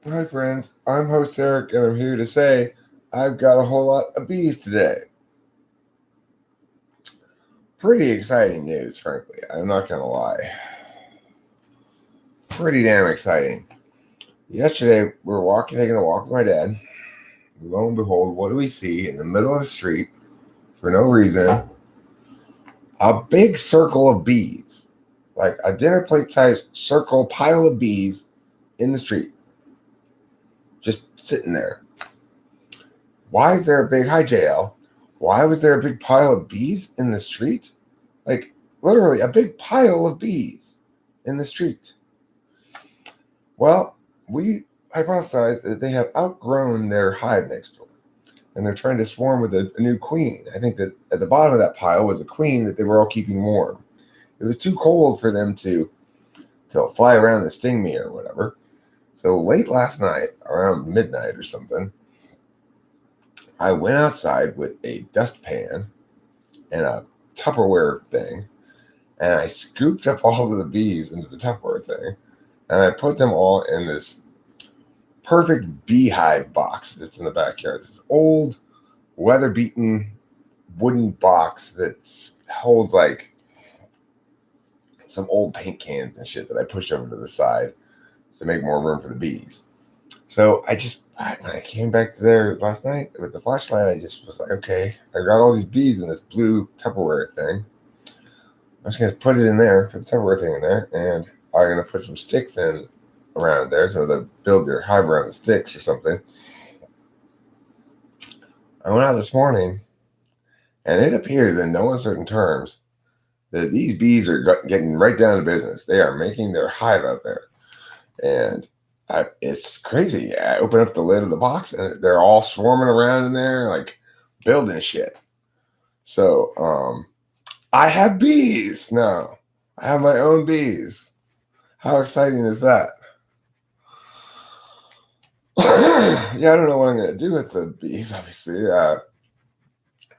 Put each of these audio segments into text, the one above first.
Hi, friends. I'm host Eric, and I'm here to say I've got a whole lot of bees today. Pretty exciting news, frankly. I'm not going to lie. Pretty damn exciting. Yesterday, we were taking a walk with my dad. Lo and behold, what do we see in the middle of the street for no reason? A big circle of bees, like a dinner plate sized circle pile of bees in the street, just sitting there. Why is there a big hi JL? Why was there a big pile of bees in the street? Like literally a big pile of bees in the street. Well, we hypothesized that they have outgrown their hive next door, and they're trying to swarm with a new queen. I think that at the bottom of that pile was a queen that they were all keeping warm. It was too cold for them to fly around and sting me or whatever. So late last night, around midnight or something, I went outside with a dustpan and a Tupperware thing, and I scooped up all of the bees into the Tupperware thing, and I put them all in this perfect beehive box that's in the backyard. It's this old, weather-beaten wooden box that holds like some old paint cans and shit that I pushed over to the side to make more room for the bees. So when I came back to there last night with the flashlight, I just was like, okay, I got all these bees in this blue Tupperware thing. I'm just going to put it in there, put the Tupperware thing in there, and I'm going to put some sticks in around there so to build your hive around the sticks or something. I went out this morning, and it appears in no uncertain terms that these bees are getting right down to business. They are making their hive out there. And it's crazy. I open up the lid of the box, and they're all swarming around in there, like building shit. So, I have bees now. I have my own bees. How exciting is that? Yeah, I don't know what I'm going to do with the bees. Obviously, I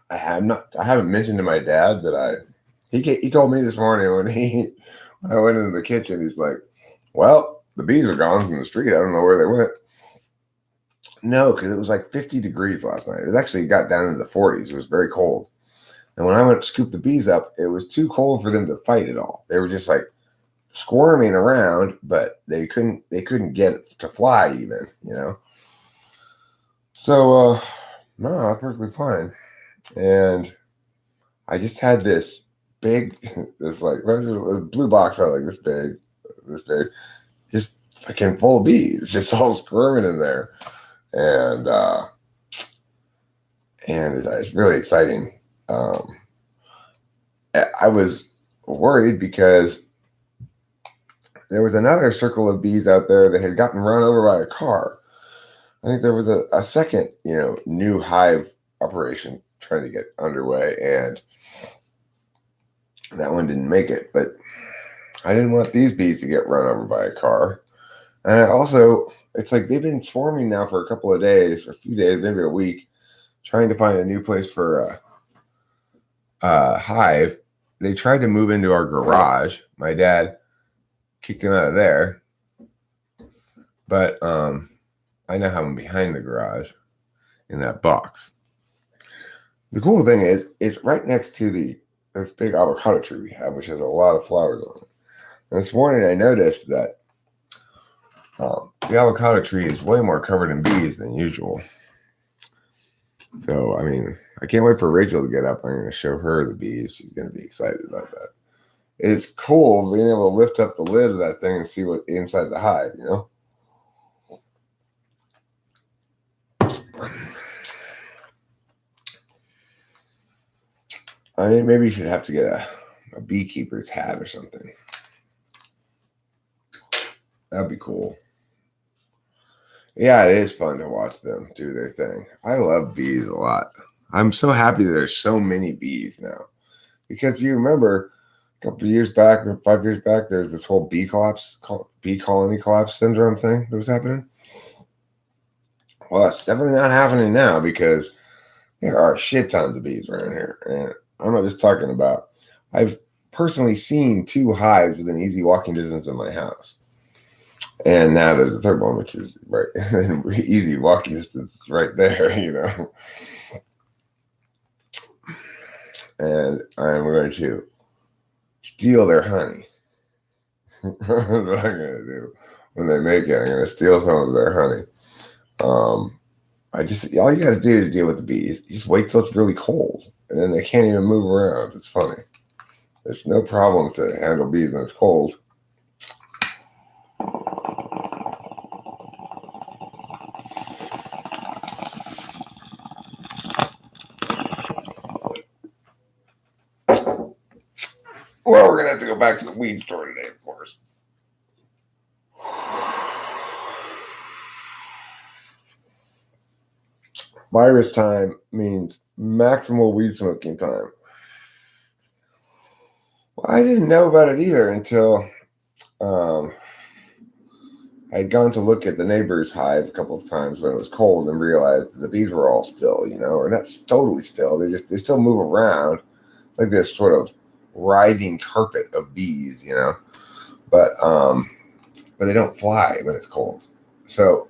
haven't mentioned to my dad that he told me this morning when I went into the kitchen. He's like, "Well, the bees are gone from the street. I don't know where they went." No, because it was like 50 degrees last night. It was actually got down into the 40s. It was very cold. And when I went to scoop the bees up, it was too cold for them to fight at all. They were just like squirming around, but they couldn't get it to fly even, you know. So no, perfectly fine. And I just had this big, this blue box felt like this big, just fucking full of bees, just all squirming in there, and it's really exciting. I was worried because there was another circle of bees out there that had gotten run over by a car. I think there was a second, new hive operation trying to get underway, and that one didn't make it. But I didn't want these bees to get run over by a car. And it's like they've been swarming now for a couple of days, a few days, maybe a week, trying to find a new place for a hive. They tried to move into our garage. My dad kicked them out of there. But I now have them behind the garage in that box. The cool thing is it's right next to this big avocado tree we have, which has a lot of flowers on it. And this morning I noticed that the avocado tree is way more covered in bees than usual. So, I mean, I can't wait for Rachel to get up. I'm going to show her the bees. She's going to be excited about that. It's cool being able to lift up the lid of that thing and see what's inside the hive, you know? I mean, maybe you should have to get a beekeeper's hat or something. That'd be cool. Yeah, it is fun to watch them do their thing. I love bees a lot. I'm so happy there's so many bees now. Because you remember a couple of years back, or 5 years back, there's this whole bee colony collapse syndrome thing that was happening. Well, it's definitely not happening now because there are shit tons of bees around here. And I'm not just talking about, I've personally seen 2 hives within easy walking distance of my house. And now there's a third one, which is right easy walking distance right there, And I'm going to steal their honey. That's what I'm going to do when they make it. I'm going to steal some of their honey. All you got to do to deal with the bees, you just wait till it's really cold, and then they can't even move around. It's funny. There's no problem to handle bees when it's cold. Well, we're going to have to go back to the weed store today, of course. Virus time means maximal weed smoking time. Well, I didn't know about it either until I'd gone to look at the neighbor's hive a couple of times when it was cold and realized the bees were all still, or not totally still. They still move around. It's like this sort of writhing carpet of bees, but they don't fly when it's cold. So,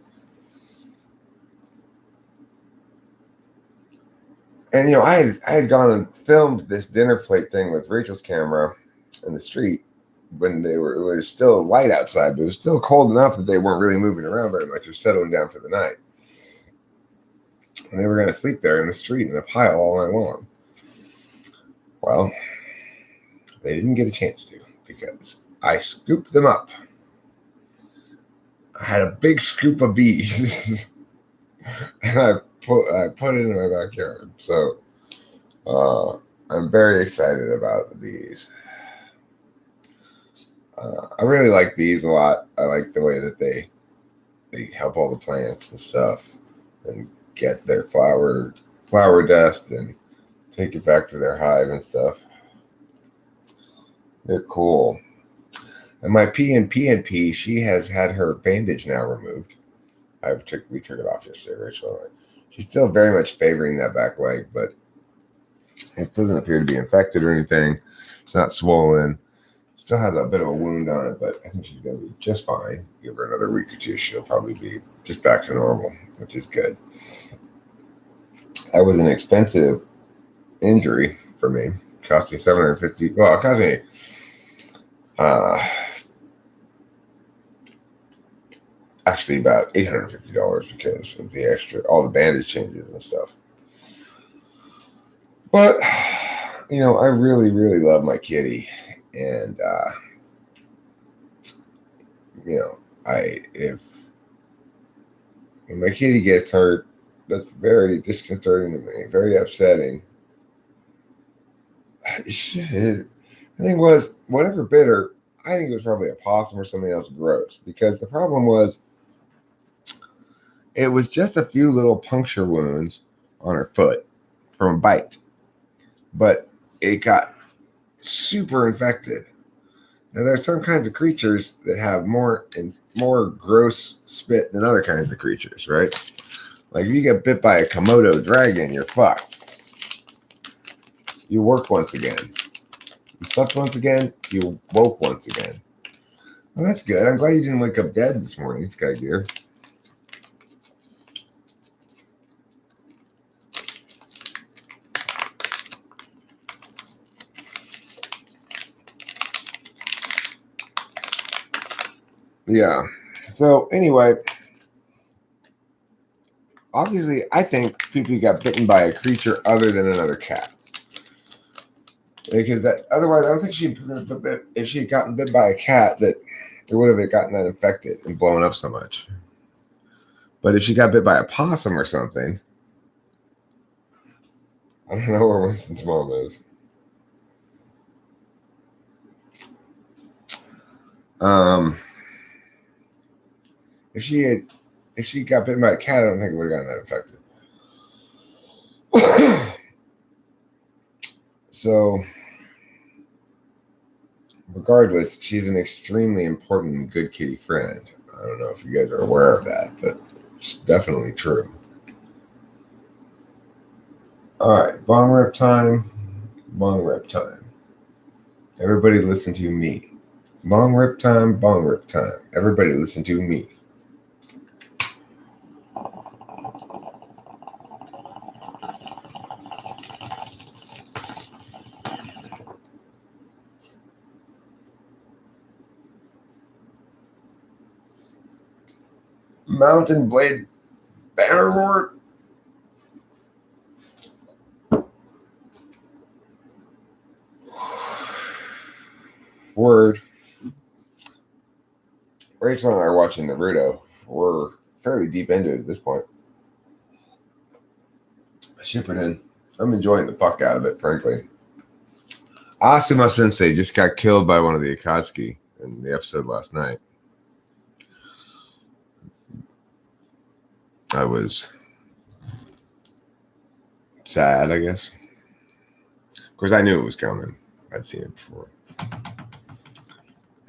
and I had gone and filmed this dinner plate thing with Rachel's camera in the street when it was still light outside, but it was still cold enough that they weren't really moving around very much. They're settling down for the night. And they were going to sleep there in the street in a pile all night long. Well, they didn't get a chance to because I scooped them up. I had a big scoop of bees and I put it in my backyard. So I'm very excited about the bees. I really like bees a lot. I like the way that they help all the plants and stuff and get their flower dust and take it back to their hive and stuff. They're cool. And my PNP, she has had her bandage now removed. We took it off yesterday, Rachel. She's still very much favoring that back leg, but it doesn't appear to be infected or anything. It's not swollen. Still has a bit of a wound on it, but I think she's going to be just fine. Give her another week or two, she'll probably be just back to normal, which is good. That was an expensive injury for me. It cost me $750. Well, it cost me actually about $850 because of the extra, all the bandage changes and stuff. But I really, really love my kitty, and when my kitty gets hurt, that's very disconcerting to me, very upsetting. The thing was, whatever bit her, I think it was probably a possum or something else gross, because the problem was it was just a few little puncture wounds on her foot from a bite, but it got super infected. Now, there are some kinds of creatures that have more gross spit than other kinds of creatures, right? Like if you get bit by a Komodo dragon, you're fucked. You work once again. You slept once again. You woke once again. Well, that's good. I'm glad you didn't wake up dead this morning, Sky Gear. Yeah. So anyway, obviously, I think people got bitten by a creature other than another cat. Because otherwise, I don't think if she had gotten bit by a cat, that it would have gotten that infected and blown up so much. But if she got bit by a possum or something, I don't know where Winston's mom is. If she got bitten by a cat, I don't think it would have gotten that infected. So, regardless, she's an extremely important and good kitty friend. I don't know if you guys are aware of that, but it's definitely true. All right, bong rip time. Bong rip time. Everybody listen to me. Bong rip time, bong rip time. Everybody listen to me. Mountain Blade Bannerlord. Word. Rachel and I are watching Naruto. We're fairly deep into it at this point. Shippuden. I'm enjoying the fuck out of it, frankly. Asuma Sensei just got killed by one of the Akatsuki in the episode last night. I was sad, I guess. Of course, I knew it was coming. I'd seen it before.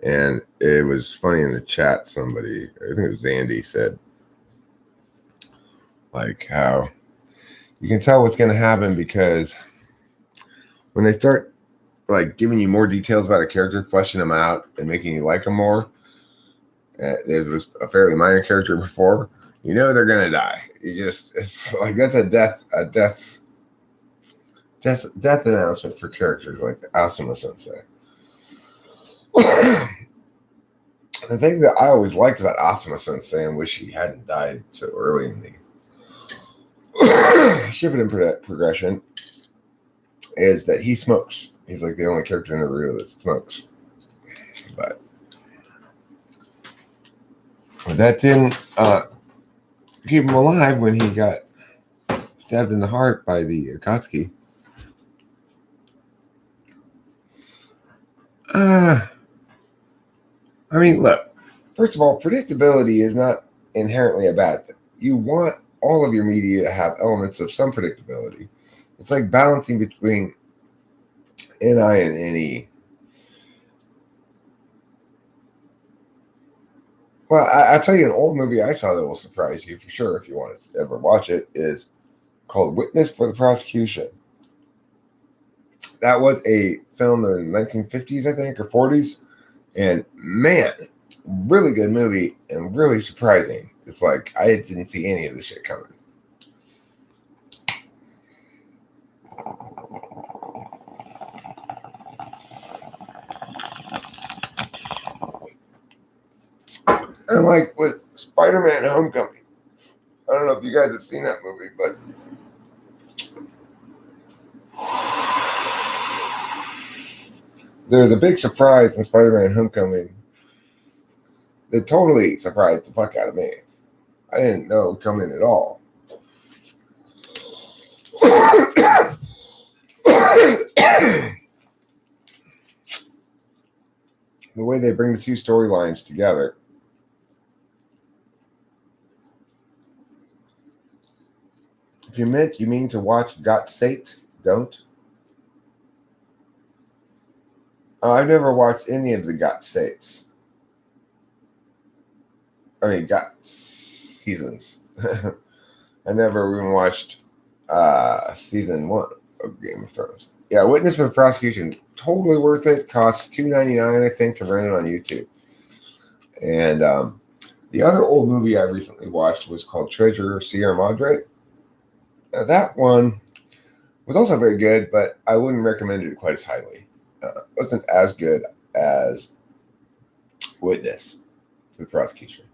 And it was funny in the chat, somebody, I think it was Zandy, said, like, how you can tell what's going to happen because when they start like giving you more details about a character, fleshing them out and making you like them more, there was a fairly minor character before, you know they're going to die. It's like that's a death announcement for characters like Asuma Sensei. The thing that I always liked about Asuma Sensei and wish he hadn't died so early in the Shippuden progression is that he smokes. He's like the only character in Naruto that smokes. But that didn't keep him alive when he got stabbed in the heart by the Akatsuki. I mean, look, first of all, predictability is not inherently a bad thing. You want all of your media to have elements of some predictability. It's like balancing between NI and NE. Well, I'll tell you an old movie I saw that will surprise you for sure if you want to ever watch it is called Witness for the Prosecution. That was a film in the 1950s, I think, or 40s. And man, really good movie and really surprising. It's like I didn't see any of this shit coming. And like with Spider-Man Homecoming, I don't know if you guys have seen that movie, but there's a big surprise in Spider-Man Homecoming that totally surprised the fuck out of me. I didn't know it would come in at all. The way they bring the two storylines together. If you mean to watch Got Sate, don't. I've never watched any of the Got Sates. I mean, Got seasons. I never even watched season 1 of Game of Thrones. Yeah, Witness for the Prosecution, totally worth it. Costs $2.99, I think, to rent it on YouTube. And the other old movie I recently watched was called Treasure Sierra Madre. Now, that one was also very good, but I wouldn't recommend it quite as highly. It wasn't as good as Witness for the Prosecution.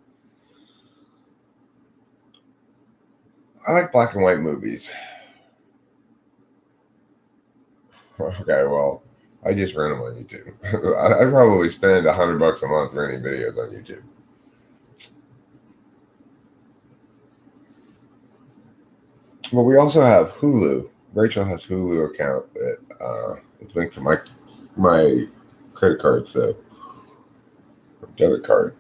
I like black and white movies. Okay, well, I just rent them on YouTube. I probably spend $100 a month renting videos on YouTube. But we also have Hulu. Rachel has Hulu account that is linked to my credit card, so debit card.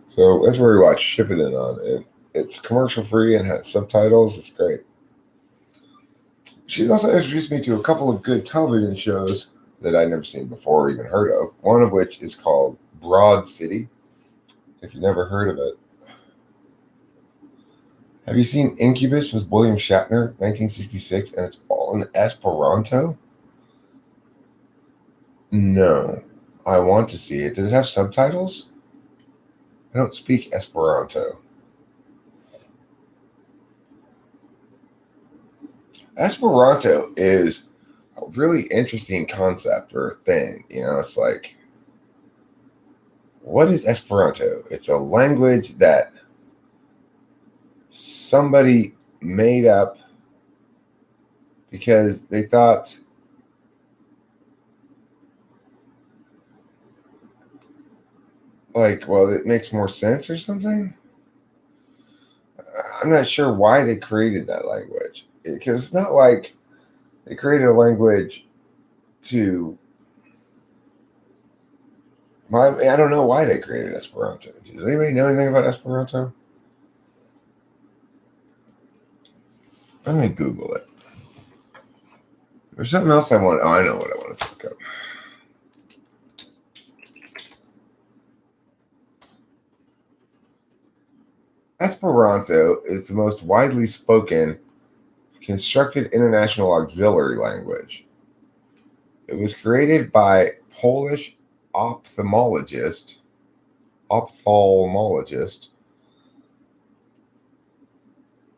So that's where we watch Shippuden on it. It's commercial free and has subtitles. It's great. She's also introduced me to a couple of good television shows that I'd never seen before or even heard of. One of which is called Broad City. If you've never heard of it. Have you seen Incubus with William Shatner, 1966, and it's all in Esperanto? No. I want to see it. Does it have subtitles? I don't speak Esperanto. Esperanto is a really interesting concept or thing. It's like, what is Esperanto? It's a language that somebody made up because they thought, like, well, it makes more sense or something. I'm not sure why they created that language, because it's not like they created a language to. I don't know why they created Esperanto. Does anybody know anything about Esperanto? Let me Google it. There's something else I want. Oh, I know what I want to look up. Esperanto is the most widely spoken constructed international auxiliary language. It was created by Polish ophthalmologist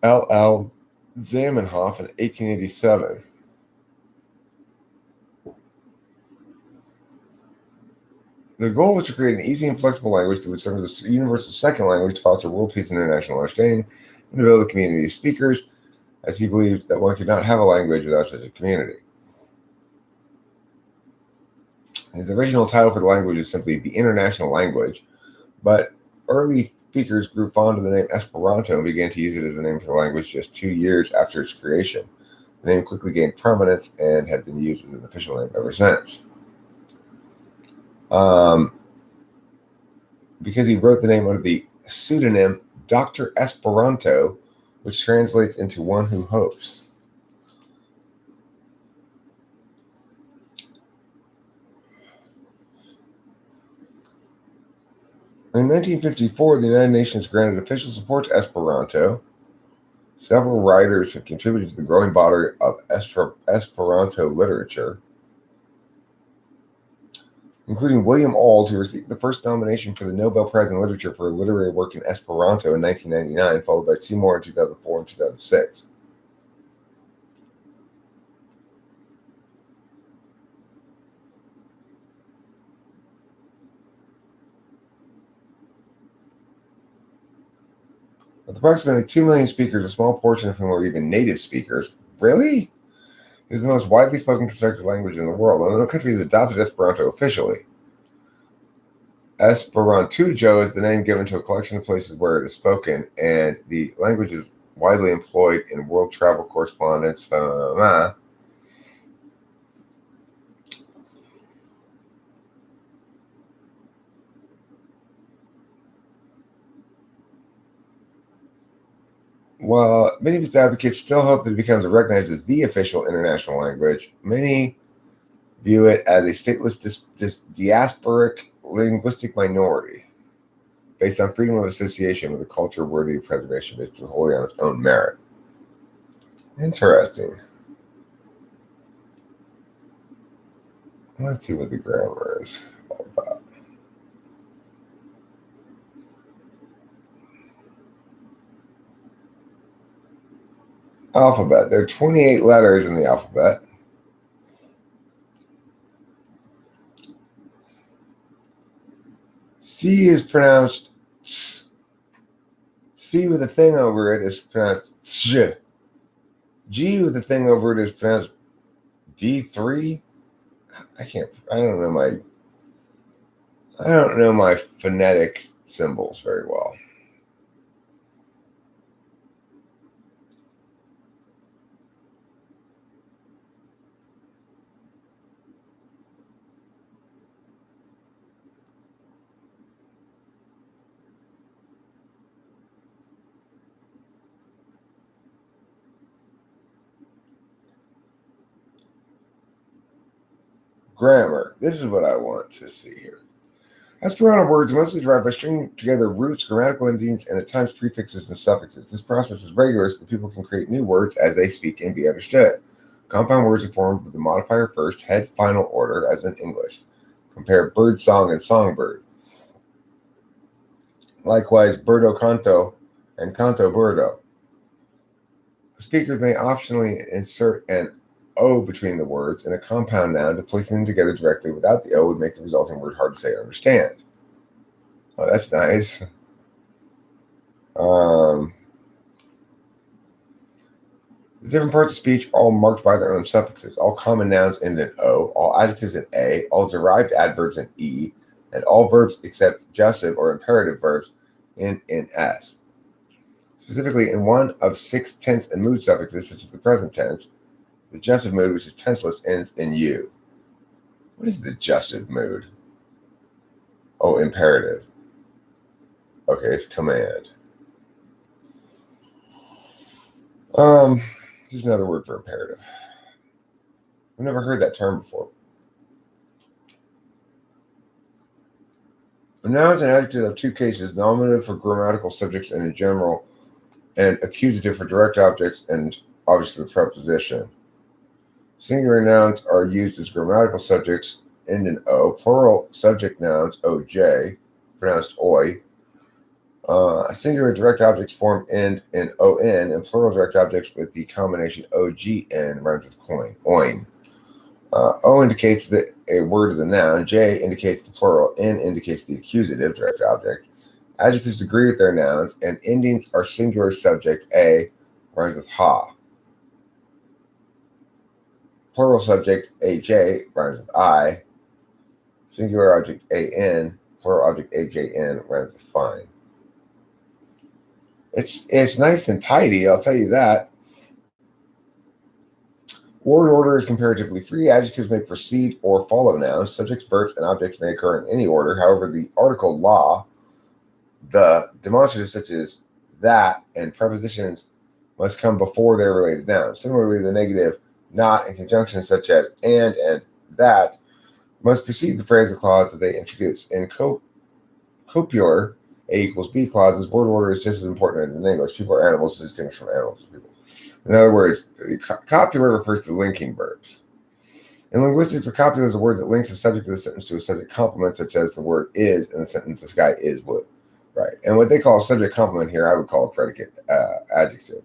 L.L. Zamenhof in 1887. The goal was to create an easy and flexible language that would serve as a universal second language to foster world peace and international understanding and to build a community of speakers, as he believed that one could not have a language without such a community. His original title for the language was simply the International Language, but early speakers grew fond of the name Esperanto and began to use it as the name for the language just 2 years after its creation. The name quickly gained prominence and had been used as an official name ever since. Because he wrote the name under the pseudonym Dr. Esperanto, which translates into one who hopes. In 1954, the United Nations granted official support to Esperanto. Several writers have contributed to the growing body of Esperanto literature, including William Auld, who received the first nomination for the Nobel Prize in Literature for a literary work in Esperanto in 1999, followed by two more in 2004 and 2006. With approximately 2 million speakers, a small portion of whom are even native speakers, really? It is the most widely spoken constructed language in the world, and no country has adopted Esperanto officially. Esperantujo is the name given to a collection of places where it is spoken, and the language is widely employed in world travel correspondence. While many of its advocates still hope that it becomes recognized as the official international language, many view it as a stateless diasporic linguistic minority based on freedom of association with a culture worthy of preservation based wholly on its own merit. Interesting. Let's see what the grammar is all about. Alphabet. There are 28 letters in the alphabet. C is pronounced S. C with a thing over it is pronounced sh. G with a thing over it is pronounced D3. I don't know my phonetic symbols very well. Grammar. This is what I want to see here. Esperanto words are mostly derived by stringing together roots, grammatical endings, and at times prefixes and suffixes. This process is regular so that people can create new words as they speak and be understood. Compound words are formed with the modifier first, head, final order, as in English. Compare bird song and songbird. Likewise, birdo canto and canto birdo. Speakers may optionally insert an O between the words in a compound noun to place them together directly without the O would make the resulting word hard to say or understand. Oh, that's nice. The different parts of speech are all marked by their own suffixes. All common nouns end in O, all adjectives in A, all derived adverbs in E, and all verbs except gessive or imperative verbs end in S. Specifically, in one of 6 tense and mood suffixes, such as the present tense, the gessive mood, which is tenseless, ends in U. What is the gessive mood? Oh, imperative. Okay, it's command. Here's another word for imperative. I've never heard that term before. Nouns and adjectives have 2 cases: nominative for grammatical subjects and in general, and accusative for direct objects and obviously the preposition. Singular nouns are used as grammatical subjects, end in O. Plural subject nouns, OJ, pronounced oi. Singular direct objects form end in ON, and plural direct objects with the combination OGN rhymes with coin, oin. O indicates that a word is a noun, J indicates the plural, N indicates the accusative direct object. Adjectives agree with their nouns, and endings are singular subject, A rhymes with ha. Plural subject, AJ rhymes with I. Singular object, AN, plural object, AJN rhymes with fine. It's nice and tidy, I'll tell you that. Word order is comparatively free. Adjectives may precede or follow nouns. Subjects, verbs, and objects may occur in any order. However, the article la, the demonstratives such as that, and prepositions must come before their related nouns. Similarly, the negative not and conjunctions such as and that must precede the phrase or clause that they introduce. In copular A equals B clauses, word order is just as important as in English. People are animals distinguished from animals. People. In other words, copular refers to linking verbs. In linguistics, a copular is a word that links the subject of the sentence to a subject complement, such as the word is in the sentence, the sky is blue. Right. And what they call a subject complement here, I would call a predicate adjective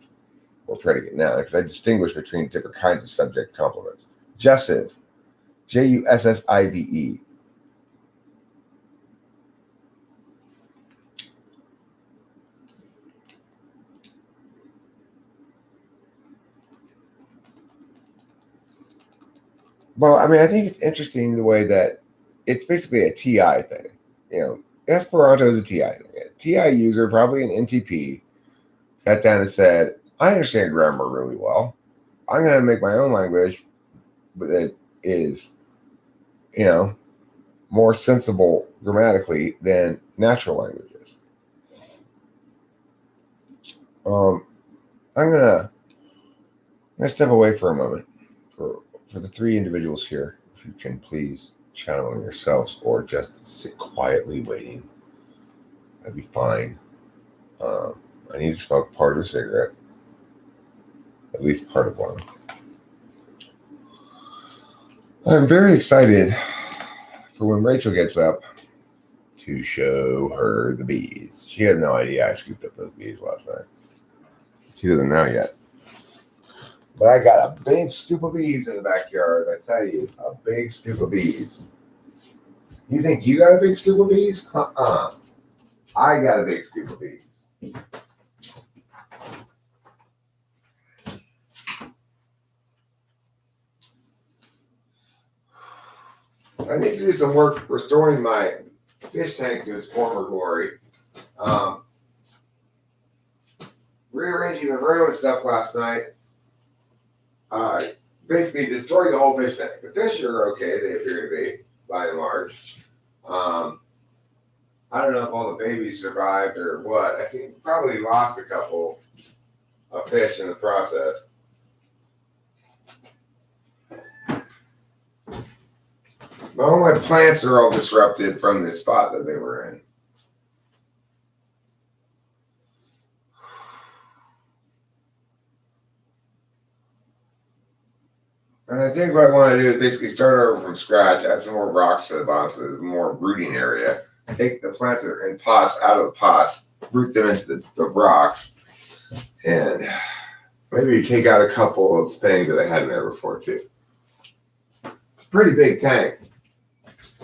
or predicate noun, because I distinguish between different kinds of subject complements. Jussive, Jussive. Well, I mean, I think it's interesting the way that it's basically a TI thing. You know, Esperanto is a TI thing. A TI user, probably an NTP, sat down and said, I understand grammar really well. I'm going to make my own language that is, more sensible grammatically than natural languages. I'm gonna step away for a moment for the 3 individuals here. If you can please channel on yourselves or just sit quietly waiting, that'd be fine. I need to smoke part of a cigarette, at least part of one. I'm very excited for when Rachel gets up to show her the bees. She had no idea I scooped up those bees last night. She doesn't know yet. But I got a big scoop of bees in the backyard, I tell you. A big scoop of bees. You think you got a big scoop of bees? I got a big scoop of bees. I need to do some work restoring my fish tank to its former glory. Rearranging the room and stuff last night. Basically destroyed the whole fish tank. The fish are okay, they appear to be, by and large. I don't know if all the babies survived or what. I think probably lost a couple of fish in the process. But all my plants are all disrupted from the spot that they were in. And I think what I want to do is basically start over from scratch, add some more rocks to the bottom so there's more rooting area. Take the plants that are in pots out of the pots, root them into the rocks, and maybe take out a couple of things that I had in there before too. It's a pretty big tank.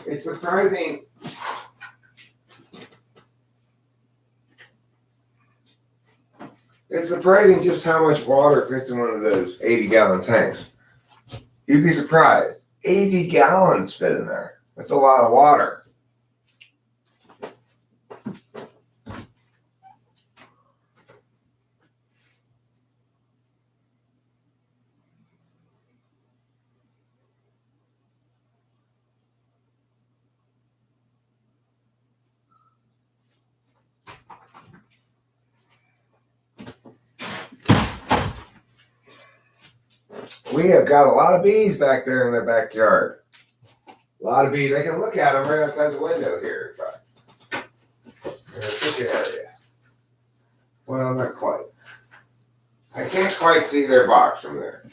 It's surprising. It's surprising just how much water fits in one of those 80-gallon tanks. You'd be surprised. 80 gallons fit in there. That's a lot of water. We have got a lot of bees back there in the backyard. A lot of bees. I can look at them right outside the window here. In the kitchen area. Well, not quite. I can't quite see their box from there.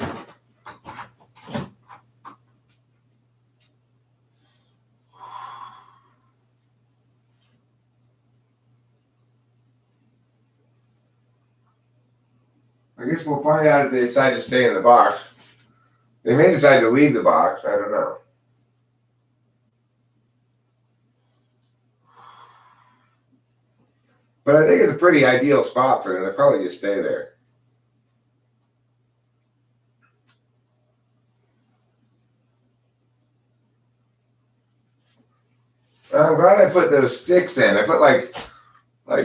I guess we'll find out if they decide to stay in the box. They may decide to leave the box. I don't know. But I think it's a pretty ideal spot for them. They'll probably just stay there. I'm glad I put those sticks in. I put like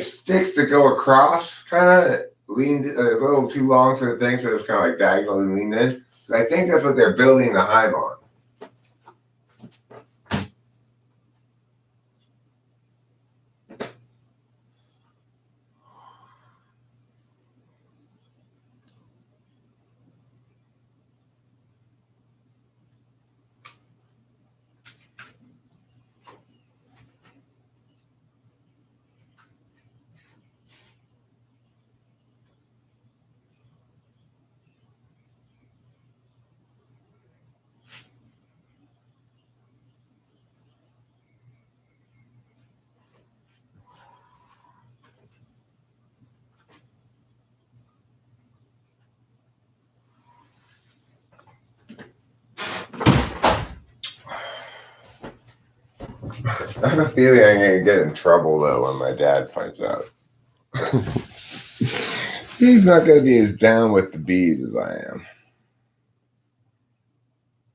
sticks to go across, kind of leaned a little too long for the thing, so it's kind of like diagonally leaned in. I think that's what they're building the hive on. I have a feeling I'm going to get in trouble, though, when my dad finds out. He's not going to be as down with the bees as I am.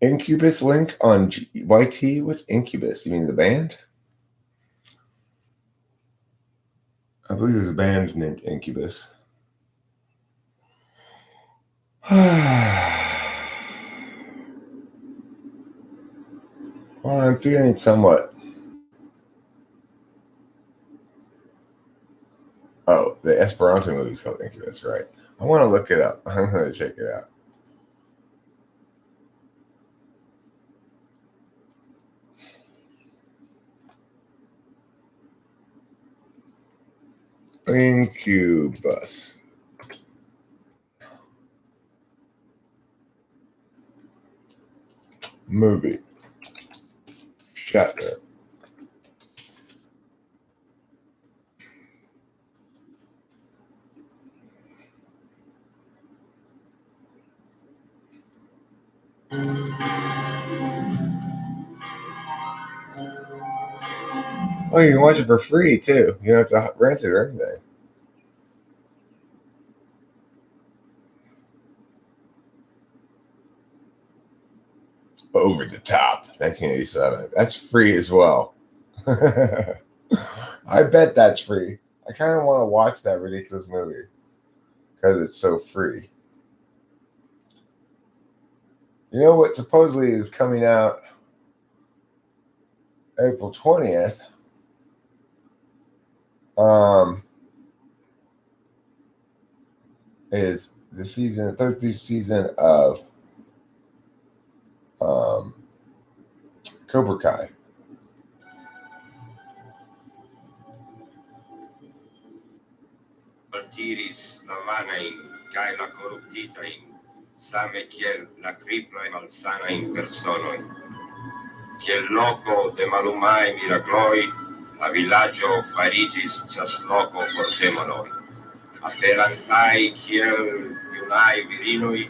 Incubus link on YT? What's Incubus? You mean the band? I believe there's a band named Incubus. Well, I'm feeling somewhat. Oh, the Esperanto movie is called Incubus, right? I want to look it up. I'm going to check it out. Incubus. Movie. Shatner. Oh, you can watch it for free, too. You don't have to rent it or anything. Over the Top, 1987. That's free as well. I bet that's free. I kind of want to watch that ridiculous movie because it's so free. You know what supposedly is coming out April 20th? Is the third season of Cobra Kai. Altiris navanain, Gaila corruptitain, same kiel la kriploj malsanaj personoj, kiel loko de malumaj mirakloj, la vilaĝo fariĝis ĉasloko por demonoj. Aperantaj kiel junaj virinoj,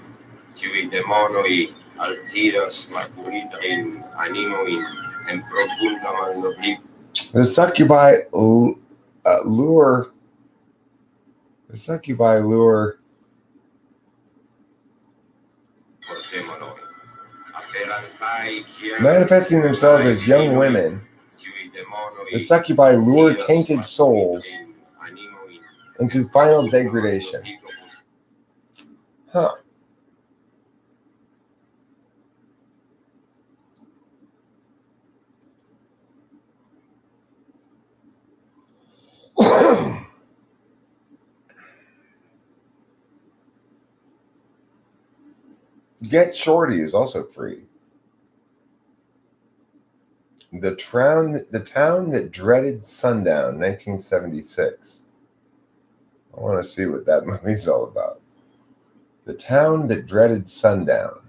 kiuj demonoj altiras makuritajn animojn en profunda malnobligo. The lure. The succubi lure manifesting themselves as young women. The succubi lure tainted souls into final degradation. Huh. Get Shorty is also free. The town that dreaded sundown, 1976. I want to see what that movie's all about. The town that dreaded sundown.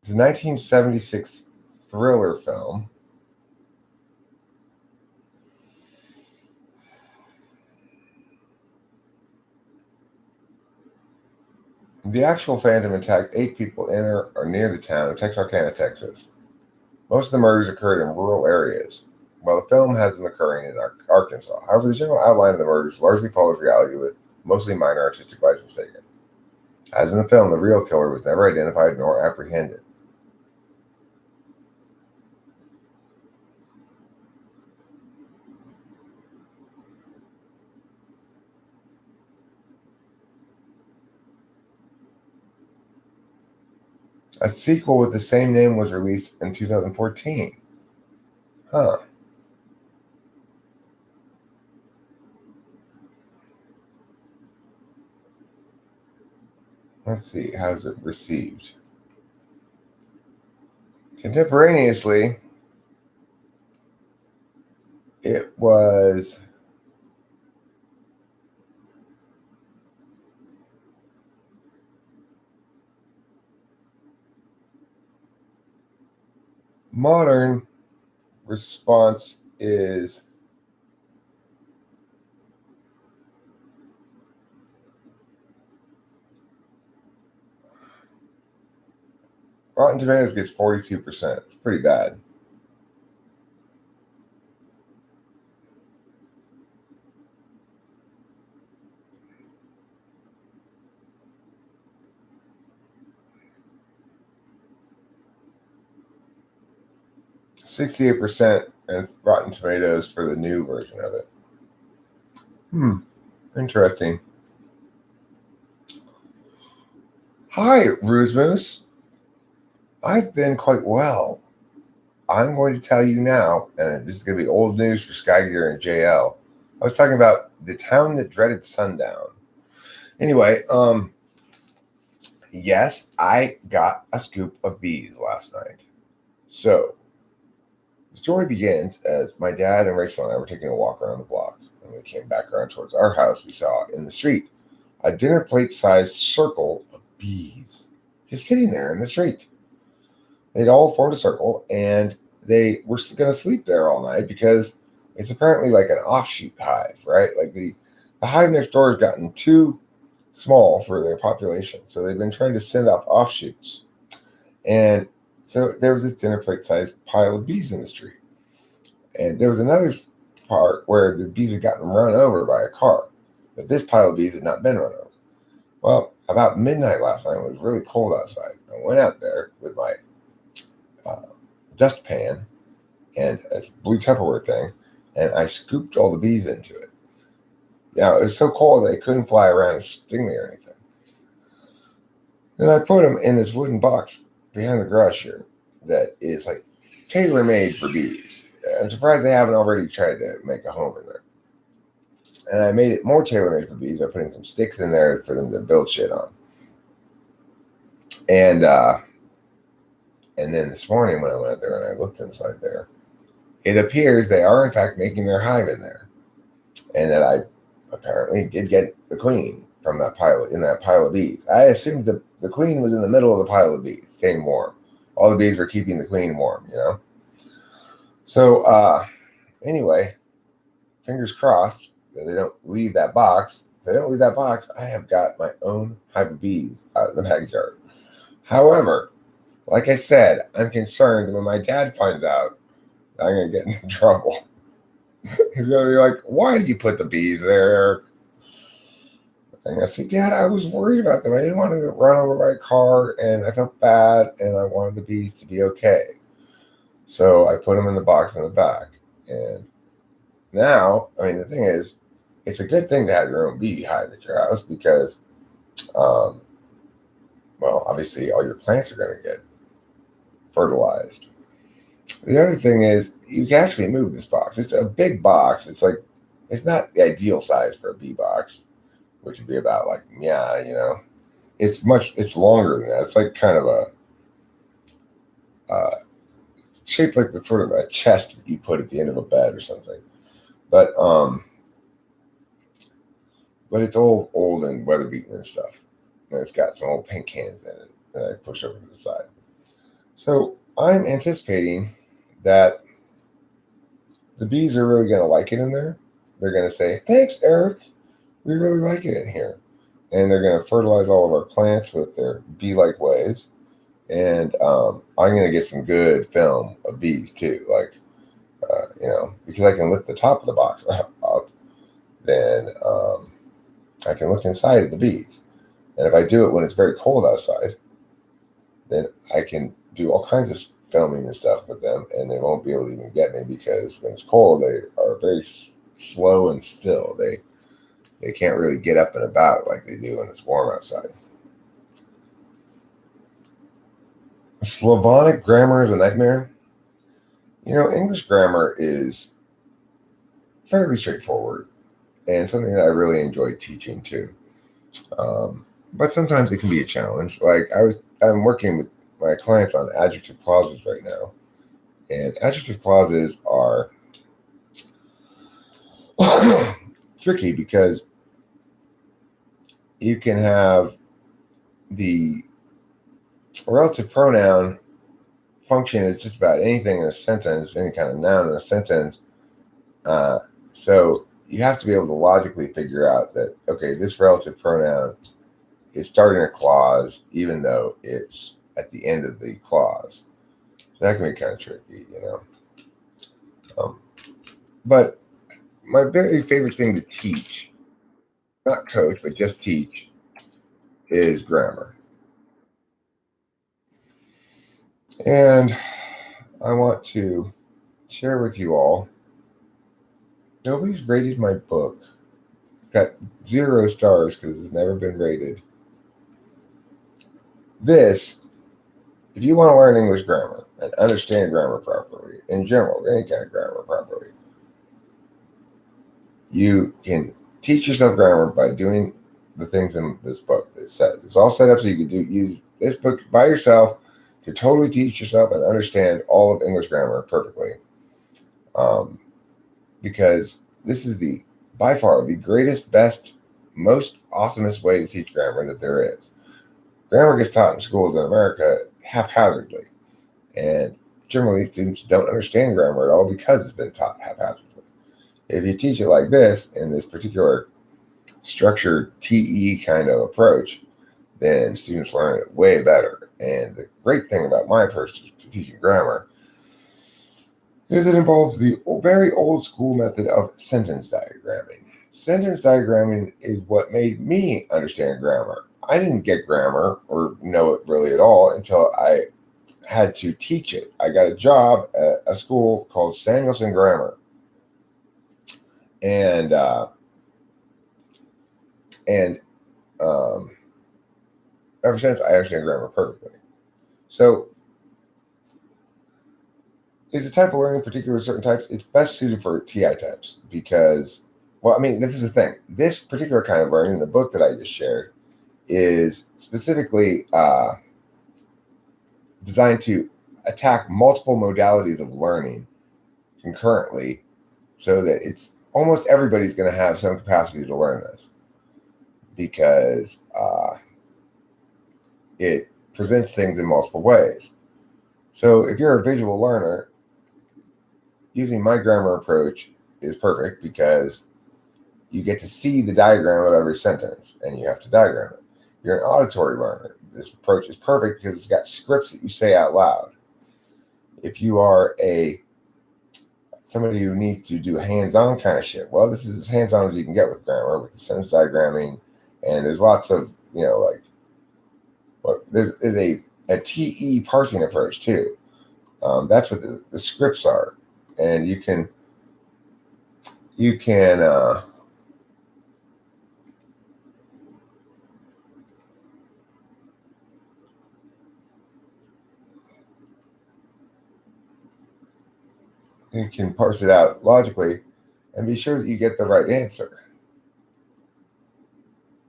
It's a 1976 thriller film. The actual phantom attacked 8 people in or near the town of Texarkana, Texas. Most of the murders occurred in rural areas, while the film has them occurring in Arkansas. However, the general outline of the murders largely follows reality, with mostly minor artistic license taken. As in the film, the real killer was never identified nor apprehended. A sequel with the same name was released in 2014. Huh. Let's see, how's it received? Contemporaneously, it was modern response is Rotten Tomatoes gets 42%. It's pretty bad. %68% and Rotten Tomatoes for the new version of it. Interesting. Hi, Ruse Moose. I've been quite well. I'm going to tell you now, and this is going to be old news for Sky Gear and JL. I was talking about the town that dreaded sundown. Anyway, yes, I got a scoop of bees last night. So, the story begins as my dad and Rachel and I were taking a walk around the block. When we came back around towards our house, we saw in the street a dinner plate-sized circle of bees just sitting there in the street. They'd all formed a circle, and they were going to sleep there all night because it's apparently like an offshoot hive, right? Like the hive next door has gotten too small for their population, so they've been trying to send off offshoots. And so there was this dinner plate-sized pile of bees in the street. And there was another part where the bees had gotten run over by a car, but this pile of bees had not been run over. Well, about midnight last night, it was really cold outside. I went out there with my dustpan and a blue Tupperware thing, and I scooped all the bees into it. Now, it was so cold they couldn't fly around and sting me or anything. Then I put them in this wooden box behind the garage here that is like tailor-made for bees. I'm surprised they haven't already tried to make a home in there. And I made it more tailor-made for bees by putting some sticks in there for them to build shit on. And And then this morning when I went out there and I looked inside there, it appears they are in fact making their hive in there. And that I apparently did get the queen from that pile of bees. I assumed the queen was in the middle of the pile of bees, staying warm. All the bees were keeping the queen warm, you know? So anyway, fingers crossed that they don't leave that box. If they don't leave that box, I have got my own hive of bees out in the backyard. However, like I said, I'm concerned that when my dad finds out, I'm going to get in trouble. He's going to be like, why did you put the bees there? And I said, Dad, I was worried about them. I didn't want to get run over by a car, and I felt bad, and I wanted the bees to be okay. So I put them in the box in the back. And now, I mean, the thing is, it's a good thing to have your own bee hive at your house because, well, obviously all your plants are going to get fertilized. The other thing is you can actually move this box. It's a big box. It's not the ideal size for a bee box, which would be about like, yeah, you know, it's longer than that. It's like kind of shaped like the sort of a chest that you put at the end of a bed or something. But it's old and weather beaten and stuff. And it's got some old paint cans in it that I pushed over to the side. So I'm anticipating that the bees are really going to like it in there. They're going to say, thanks, Eric. We really like it in here. And they're going to fertilize all of our plants with their bee-like ways. And I'm going to get some good film of bees too. Like, you know, because I can lift the top of the box up, then I can look inside of the bees. And if I do it when it's very cold outside, then I can do all kinds of filming and stuff with them, and they won't be able to even get me because when it's cold, they are very slow and still. They can't really get up and about like they do when it's warm outside. Slavonic grammar is a nightmare. You know, English grammar is fairly straightforward and something that I really enjoy teaching too. But sometimes it can be a challenge. Like I'm working with my clients on adjective clauses right now. And adjective clauses are tricky because you can have the relative pronoun function as just about anything in a sentence, any kind of noun in a sentence. So you have to be able to logically figure out that, okay, this relative pronoun is starting a clause, even though it's at the end of the clause. So that can be kind of tricky, you know. But my very favorite thing to teach, not coach, but just teach, is grammar. And I want to share with you all, nobody's rated my book. Got 0 stars because it's never been rated. This, if you want to learn English grammar and understand grammar properly, in general, any kind of grammar properly, you can teach yourself grammar by doing the things in this book that it says. It's all set up so you can use this book by yourself to totally teach yourself and understand all of English grammar perfectly. Because this is by far the greatest, best, most awesomest way to teach grammar that there is. Grammar gets taught in schools in America haphazardly. And generally, students don't understand grammar at all because it's been taught haphazardly. If you teach it like this, in this particular structured TE kind of approach, then students learn it way better. And the great thing about my approach to teaching grammar is it involves the very old school method of sentence diagramming. Sentence diagramming is what made me understand grammar. I didn't get grammar or know it really at all until I had to teach it. I got a job at a school called Samuelson Grammar. And ever since, I understand grammar perfectly. So is a type of learning, particular certain types, it's best suited for TI types because, well, I mean, this is the thing. This particular kind of learning, the book that I just shared, is specifically designed to attack multiple modalities of learning concurrently, so that it's almost everybody's going to have some capacity to learn this, because it presents things in multiple ways. So if you're a visual learner, using my grammar approach is perfect, because you get to see the diagram of every sentence and you have to diagram it. You're an auditory learner. This approach is perfect because it's got scripts that you say out loud. If you are somebody who needs to do hands-on kind of shit, well, this is as hands-on as you can get with grammar, with the sentence diagramming, and there's lots of, there's a TE parsing approach too. That's what the scripts are, and you can parse it out logically and be sure that you get the right answer.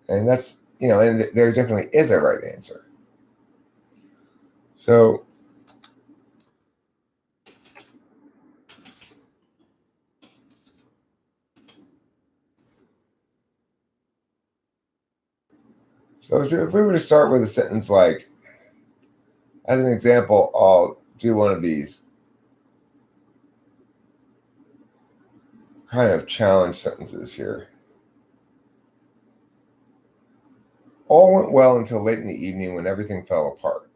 And that's, and there definitely is a right answer. So if we were to start with a sentence like, as an example, I'll do one of these kind of challenge sentences here. All went well until late in the evening when everything fell apart.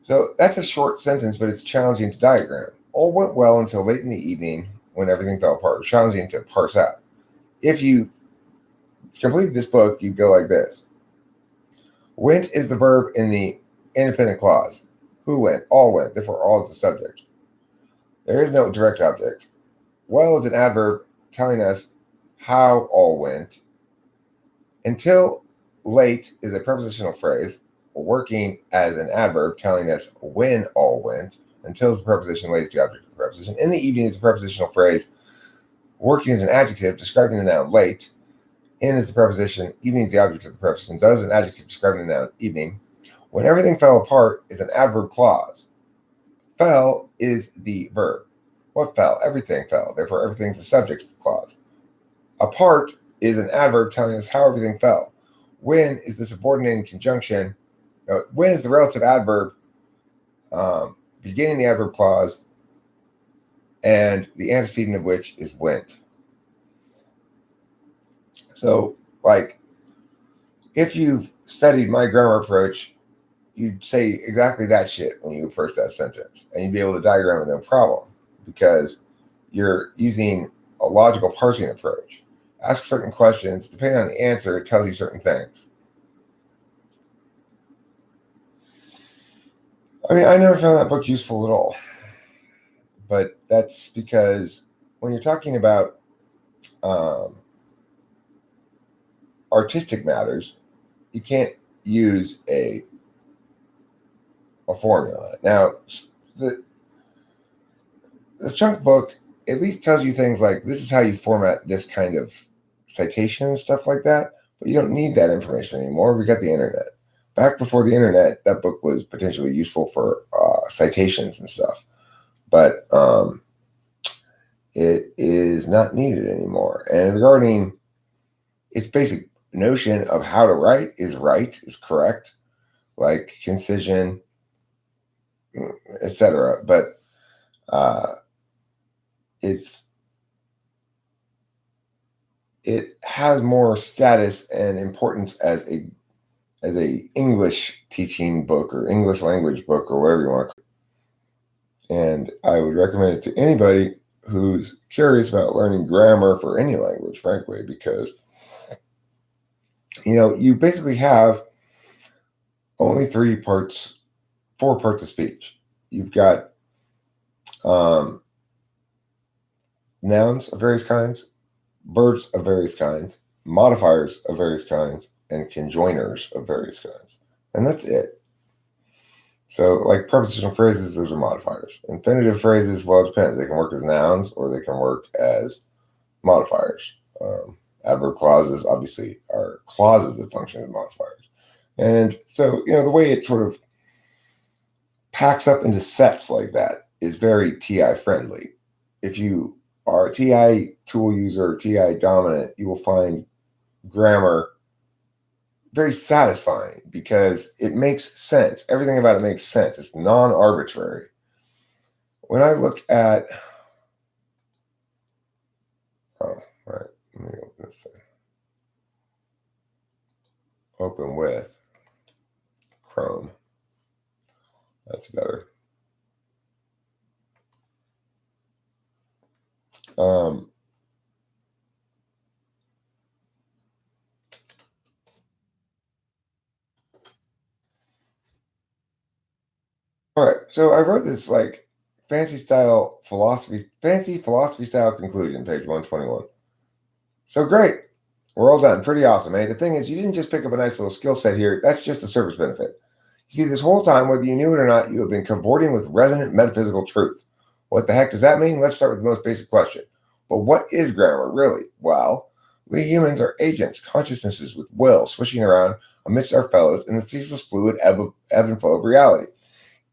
So that's a short sentence, but it's challenging to diagram. All went well until late in the evening when everything fell apart. It's challenging to parse out. If you complete this book, you go like this. Went is the verb in the independent clause. Who went? All went. Therefore, all is the subject. There is no direct object. Well is an adverb telling us how all went. Until late is a prepositional phrase, working as an adverb telling us when all went. Until is the preposition, late is the object of the preposition. In the evening is a prepositional phrase, working is an adjective describing the noun late. In is the preposition, evening is the object of the preposition. Does is an adjective describing the noun evening. When everything fell apart is an adverb clause. Fell is the verb. What fell? Everything fell. Therefore, everything is the subject of the clause. Apart is an adverb telling us how everything fell. When is the subordinating conjunction. When is the relative adverb beginning the adverb clause, and the antecedent of which is went. So, if you've studied my grammar approach, you'd say exactly that shit when you approach that sentence, and you'd be able to diagram it no problem, because you're using a logical parsing approach. Ask certain questions. Depending on the answer, it tells you certain things. I mean, I never found that book useful at all. But that's because when you're talking about artistic matters, you can't use a formula. Now, the chunk book at least tells you things like, this is how you format this kind of citation and stuff like that, but you don't need that information anymore. We got the internet. Back before the internet, that book was potentially useful for citations and stuff, but it is not needed anymore. And regarding its basic notion of how to write is correct, like concision, etc. But it has more status and importance as a English teaching book or English language book or whatever you want to call it. And I would recommend it to anybody who's curious about learning grammar for any language, frankly, because you basically have only 4 parts of speech. You've got nouns of various kinds, verbs of various kinds, modifiers of various kinds, and conjoiners of various kinds. And that's it. So, like prepositional phrases, those are modifiers. Infinitive phrases, well, it depends. They can work as nouns or they can work as modifiers. Adverb clauses, obviously, are clauses that function as modifiers. And so, the way it sort of packs up into sets like that is very TI friendly. If you are a TI tool user, TI dominant, you will find grammar very satisfying because it makes sense. Everything about it makes sense. It's non-arbitrary. When I look at, oh, right, let me open this thing. Open with Chrome. That's better. All right, so I wrote this like fancy philosophy style conclusion, page 121. So great. We're all done. Pretty awesome, eh? The thing is, you didn't just pick up a nice little skill set here. That's just a service benefit. You see, this whole time, whether you knew it or not, you have been cavorting with resonant metaphysical truth. What the heck does that mean? Let's start with the most basic question. But what is grammar, really? Well, we humans are agents, consciousnesses with will, swishing around amidst our fellows in the ceaseless fluid ebb and flow of reality.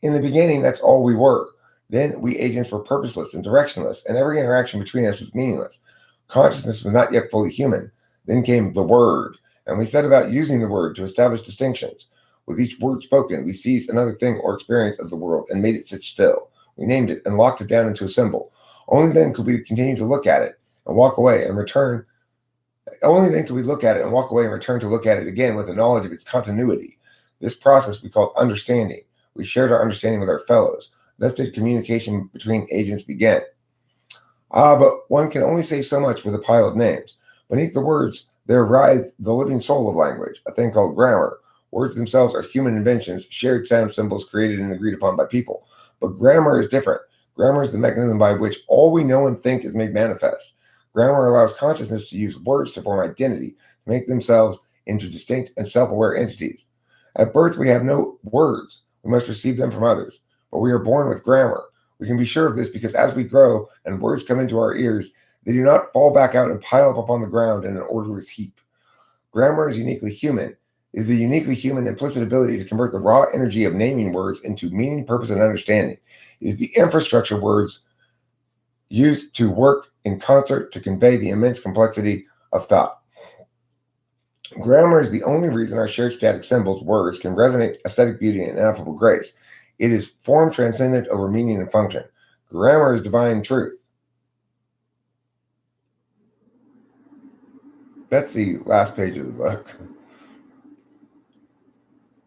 In the beginning, that's all we were. Then we agents were purposeless and directionless, and every interaction between us was meaningless. Consciousness was not yet fully human. Then came the word, and we set about using the word to establish distinctions. With each word spoken, we seized another thing or experience of the world and made it sit still. We named it and locked it down into a symbol. Only then could we continue to look at it and walk away and return. Only then could we look at it and walk away and return to look at it again with a knowledge of its continuity. This process we called understanding. We shared our understanding with our fellows. Thus did communication between agents begin. But one can only say so much with a pile of names. Beneath the words, there rises the living soul of language, a thing called grammar. Words themselves are human inventions, shared sound symbols created and agreed upon by people. But grammar is different. Grammar is the mechanism by which all we know and think is made manifest. Grammar allows consciousness to use words to form identity, to make themselves into distinct and self-aware entities. At birth, we have no words. We must receive them from others. But we are born with grammar. We can be sure of this because as we grow and words come into our ears, they do not fall back out and pile up upon the ground in an orderless heap. Grammar is uniquely human, is the uniquely human implicit ability to convert the raw energy of naming words into meaning, purpose, and understanding. It is the infrastructure words used to work in concert to convey the immense complexity of thought. Grammar is the only reason our shared static symbols, words, can resonate aesthetic beauty and ineffable grace. It is form transcendent over meaning and function. Grammar is divine truth. That's the last page of the book.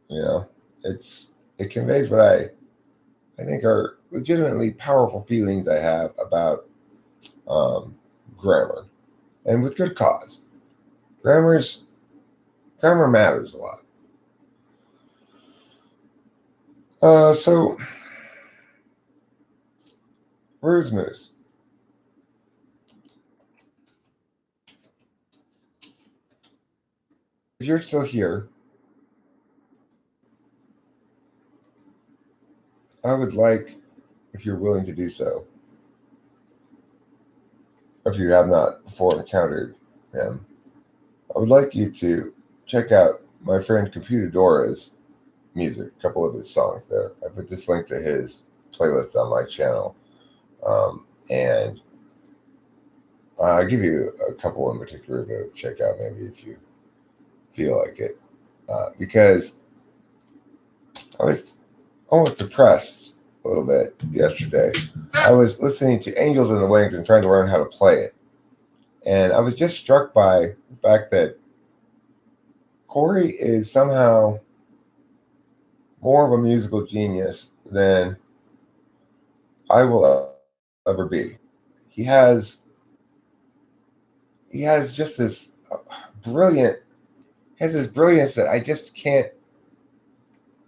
You know, it conveys what I think are legitimately powerful feelings I have about grammar, and with good cause. Grammar matters a lot. So, Ruse Moose. If you're still here, I would like, if you're willing to do so, if you have not before encountered him, I would like you to check out my friend Computadora's music, a couple of his songs there. I put this link to his playlist on my channel. And I'll give you a couple in particular to check out maybe if you feel like it. Because I was almost depressed a little bit yesterday. I was listening to Angels in the Wings and trying to learn how to play it. And I was just struck by the fact that Corey is somehow more of a musical genius than I will ever be. He has just this brilliant, has this brilliance that I just can't.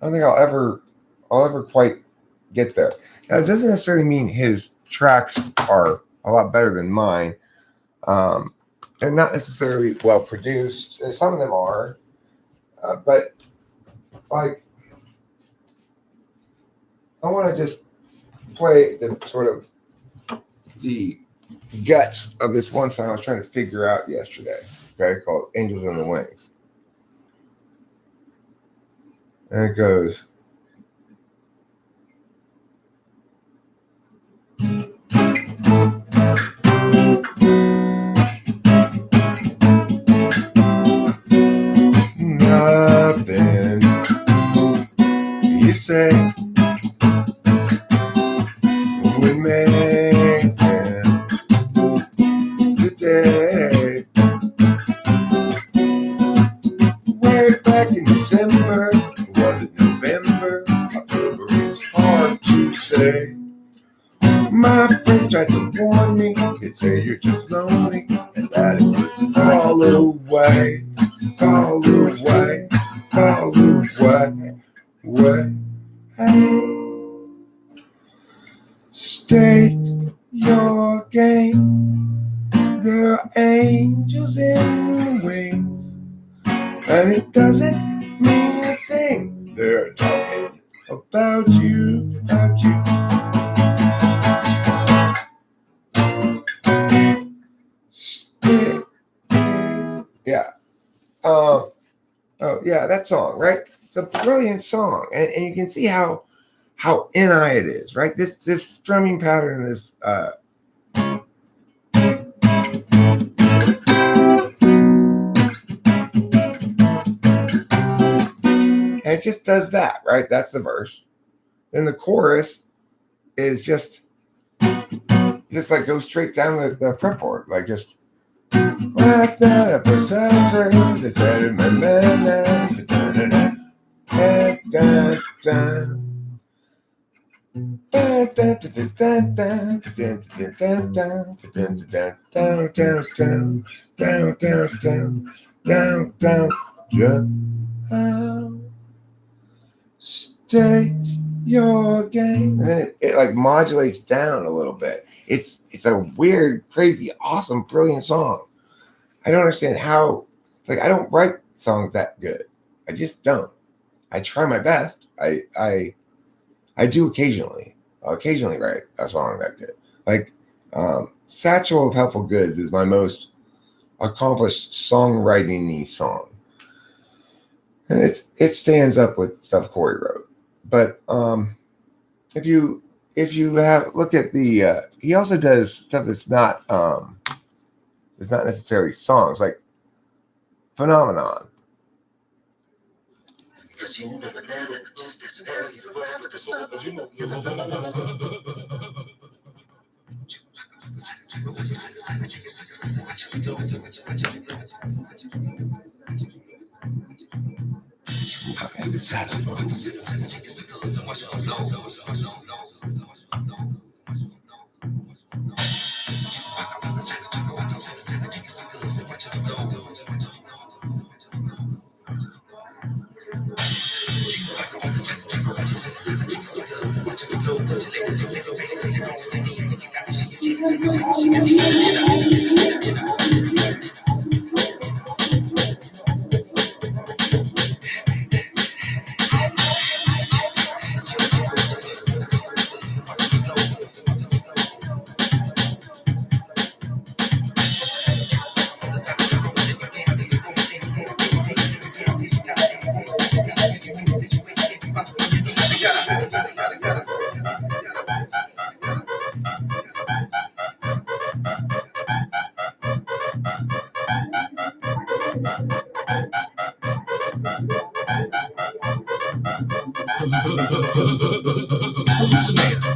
I don't think I'll ever quite get there. Now, it doesn't necessarily mean his tracks are a lot better than mine. They're not necessarily well produced. Some of them are, but like I want to just play the sort of the guts of this one song I was trying to figure out yesterday. Okay, called "Angels in the Wings," and it goes. My friends tried to warn me. They'd say you're just lonely and that it would fall away, fall away, fall away, away. State your game. There are angels in the wings, and it doesn't mean a thing. They're talking about you, about you. Yeah. Oh yeah, that song, right? It's a brilliant song, and you can see how NI it is, right? This strumming pattern, this and it just does that, right? That's the verse. Then the chorus is just like goes straight down the fretboard, like just like that. State your game. And then it like modulates down a little bit. It's a weird, crazy, awesome, brilliant song. I don't understand how, like, I don't write songs that good. I just don't. I try my best. I do occasionally. I'll occasionally write a song that good. Like Satchel of Helpful Goods is my most accomplished songwriting-y song. And it stands up with stuff Corey wrote. But if you have look at the he also does stuff that's not necessarily songs, like Phenomenon. Because you never let it just disappear. You grab with the stuff, but you know you're the phenomenon.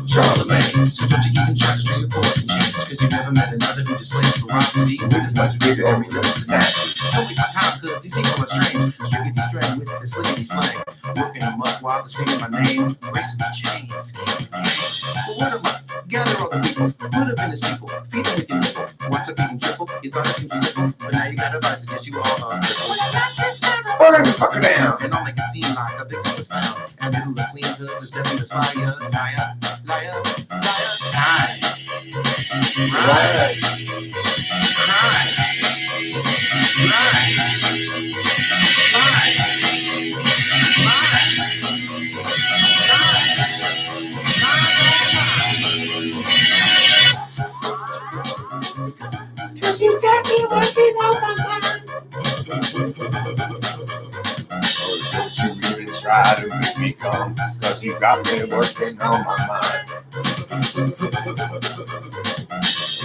Charlemagne, so don't you even try to stray your force and change, cause you never met another who displays ferocity with as much vigor or resistance as that. Don't be how, cause these people are strange, strickety strange with the slickety slang, working a muck while screaming my name, racing the chains, keeping the game. But what am I? Gather all the people, put up in a sequel, feed them with your nipple, watch up eating triple, you thought it seemed simple, but now you got a vice, I guess you all are triple. Burn this fucker down! And I'll make it seem like a big of style, and then the clean cause there's definitely a liar, liar, liar, liar, time. Right. Right. Cause you got me working on my mind. Oh, don't you even try to make me come, cause you got me working on my mind.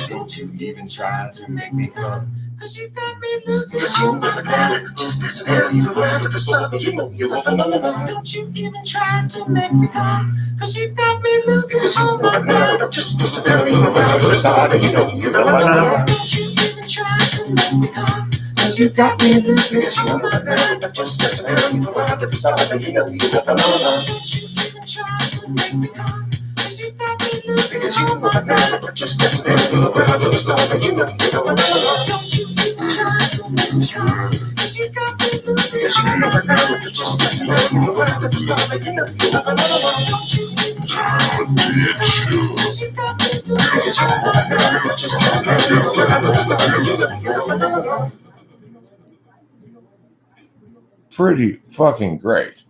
Don't you even try to make me come, cause you got me losing. Cause you never let it just disappear. You grab with the stuff, you know you're the phenomenon. Don't you even try to make me come, cause you got me losing. Cause you never let it just disappear. You grab with the stuff, you know you're the phenomenon. Don't you even try to make me come, cause you got me losing. Cause you never let it just disappear. You grab with the stuff, you know you're the phenomenon. Don't you even try to make me come, cause you got me losing. you never know, but just listen to the love story. You never know. Don't you try to try, 'cause you got me losing. 'Cause you never know, but just listen to the love story. You never know. Don't you try to try, 'cause you got me losing. 'Cause you never know, but just listen to the love story. You never know. Pretty fucking great.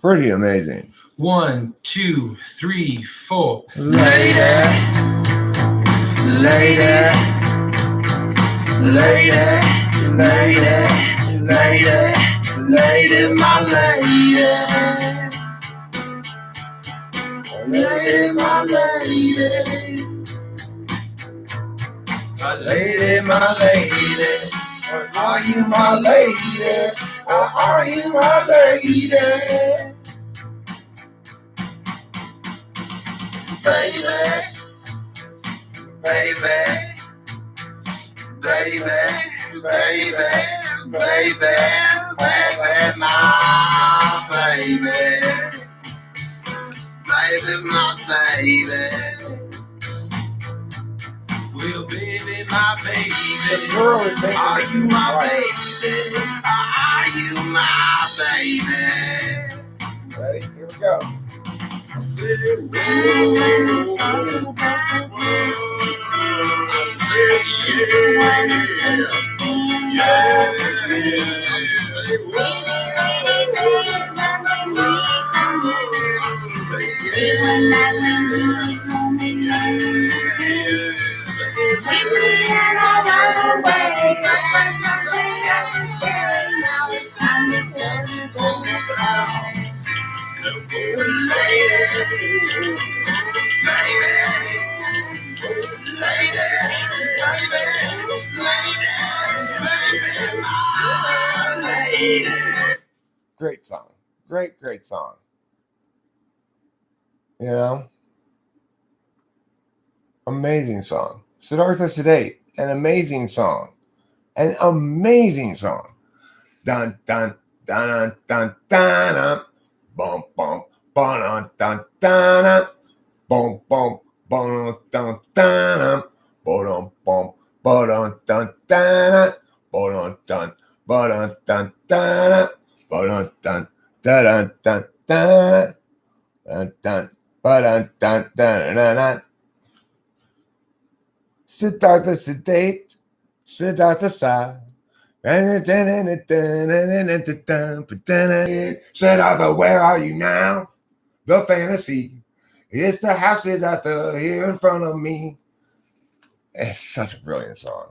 Pretty amazing. 1, 2, 3, 4. Lady, lady, lady, lady, lady, lady, my lady, lady, my lady, my lady, are you my lady? Are you my lady? Baby, baby, baby, baby, baby, baby, my baby, baby, my baby. Well, baby, my baby, are you my baby? Are you my baby? Ready? Here we go. I said, Take me another way. Now it's time to go. Great song. Great song. You know? Amazing song. Siddhartha Sedate, an amazing song. An amazing song. Dun dun dun dun dun dun. Bum bum dun dun dun. Bum bum dun dun dun. Bum bum dun dun dun. Bum dun dun dun dun. Bum dun dun dun dun. Dun dun dun dun dun dun. Siddhartha Sedate, Siddhartha Sa. Siddhartha, where are you now? The fantasy is to have Siddhartha here in front of me. It's such a brilliant song.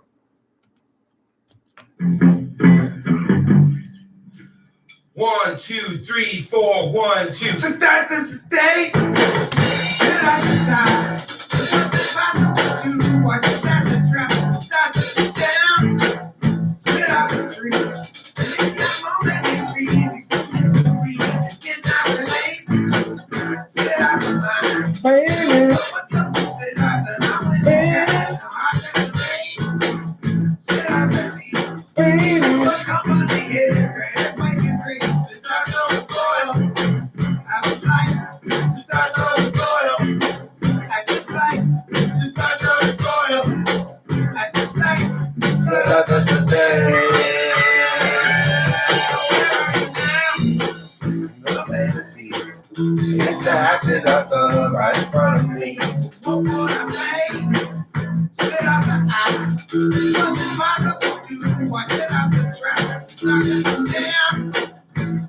One, 2, 3, 4, 1, 2. Siddhartha Sedate, Siddhartha Sa. To watch that the trap start to sit down, sit out the tree. In that moment, it really seems mystery. It's not relate, sit out the mind. Baby, What comes to sit out the night? Baby, heart that rains, sit out the sea. baby, What comes to the air, and making dreams. Sit out the soil, I was like, sit out the soil. I just like, sit out the soil. At the sight, Siddhartha Sedate. the fantasy. It's to have Siddhartha right in front of me. What would I say? Sit out the eye. What's impossible to watch it out the trap? Start to sit down.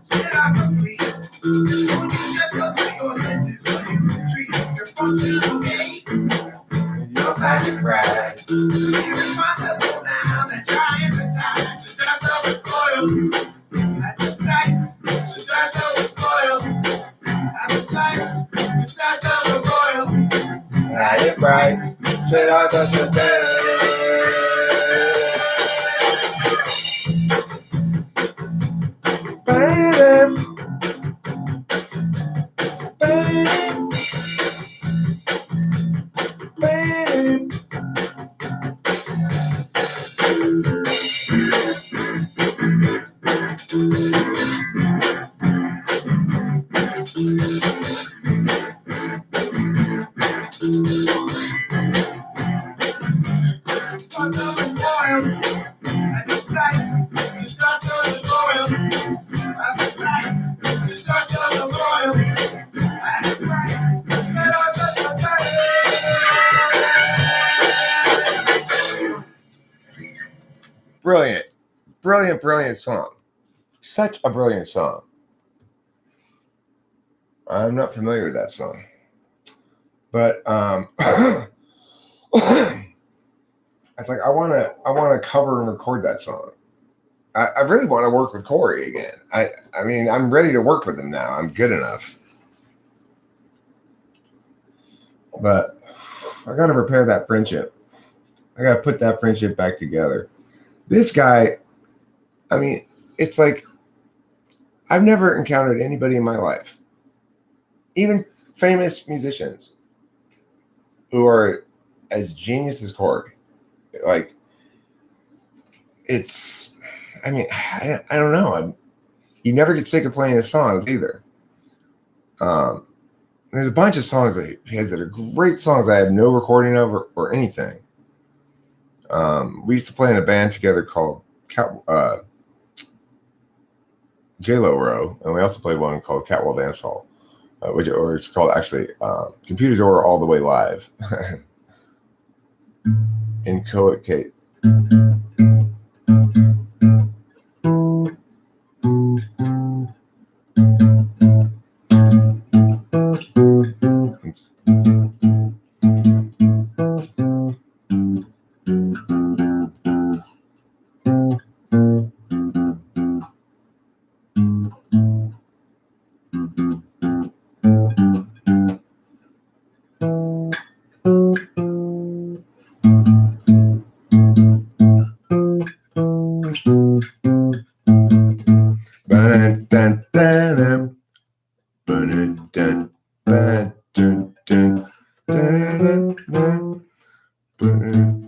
Sit out the beat. Would you just go to your senses when you retreat? Your functional gate. Your magic pride. You're responsible now. They're trying to tie. Sit out the recoil. At the sight. Sit out the recoil. At the sight. Sit out the recoil. Had it right. Siddhartha Sedate. Baby, baby, baby. brilliant, brilliant, brilliant song. Such a brilliant song. I'm not familiar with that song, but it's like I want to cover and record that song. I really want to work with Corey again. I mean, I'm ready to work with him now. I'm good enough. But I got to repair that friendship. I got to put that friendship back together. This guy, I mean, it's like I've never encountered anybody in my life, even famous musicians, who are as genius as Corey. Like, it's, I mean, I don't know. You never get sick of playing his songs either. There's a bunch of songs that he has that are great songs I have no recording of or anything. We used to play in a band together called J-Lo Row, and we also played one called Catwall Dance Hall, or it's called actually Computer Door All the Way Live. Inchoate Kate. Oops.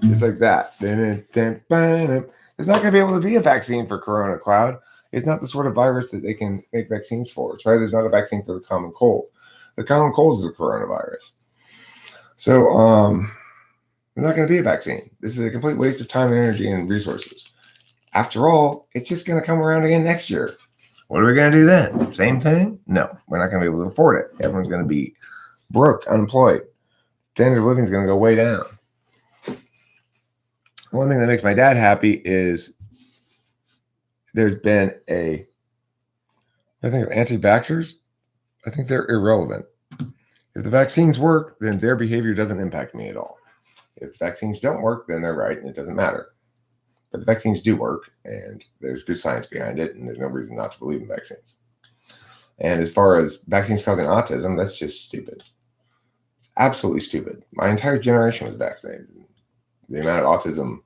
Just like that. There's not going to be able to be a vaccine for Corona, Cloud. It's not the sort of virus that they can make vaccines for. It's right. There's not a vaccine for the common cold. The common cold is a coronavirus. So there's not going to be a vaccine. This is a complete waste of time and energy and resources. After all, it's just going to come around again next year. What are we going to do then? Same thing? No, we're not going to be able to afford it. Everyone's going to be broke, unemployed. Standard of living is going to go way down. One thing that makes my dad happy is there's been I think of anti-vaxxers. I think they're irrelevant. If the vaccines work, then their behavior doesn't impact me at all. If vaccines don't work, then they're right and it doesn't matter. But the vaccines do work and there's good science behind it and there's no reason not to believe in vaccines. And as far as vaccines causing autism, that's just stupid. It's absolutely stupid. My entire generation was vaccinated. The amount of autism,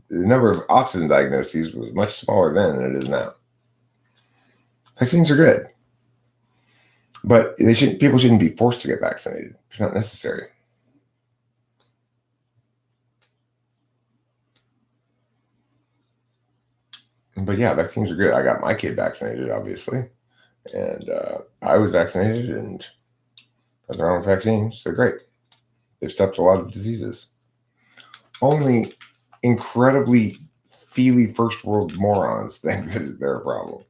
the number of autism diagnoses was much smaller then than it is now. Vaccines are good. But people shouldn't be forced to get vaccinated. It's not necessary. But yeah, vaccines are good. I got my kid vaccinated, obviously. And I was vaccinated, and nothing wrong with vaccines. They're great. They've stopped a lot of diseases. Only incredibly feely first world morons think that they're a problem.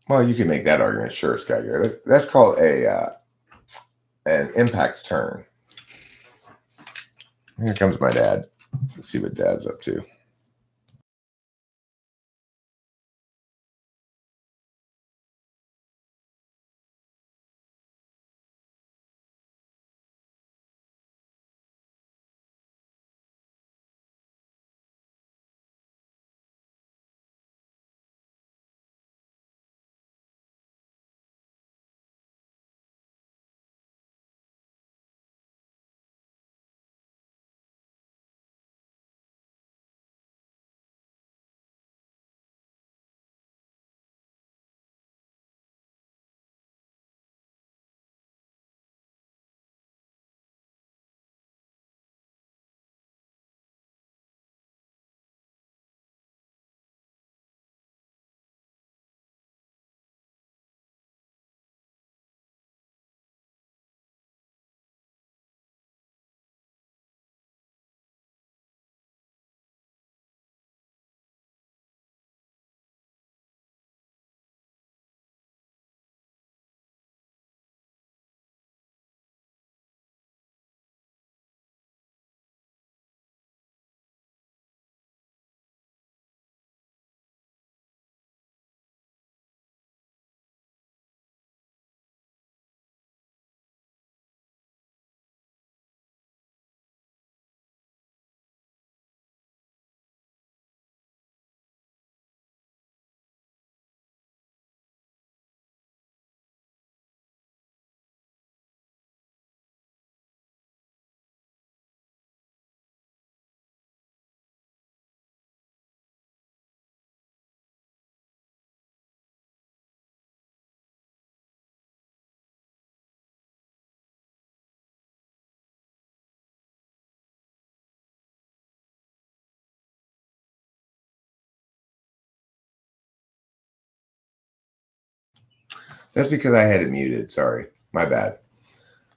Well, you can make that argument, sure, Skyger. That's called an impact turn. Here comes my dad. Let's see what Dad's up to. That's because I had it muted. Sorry, my bad.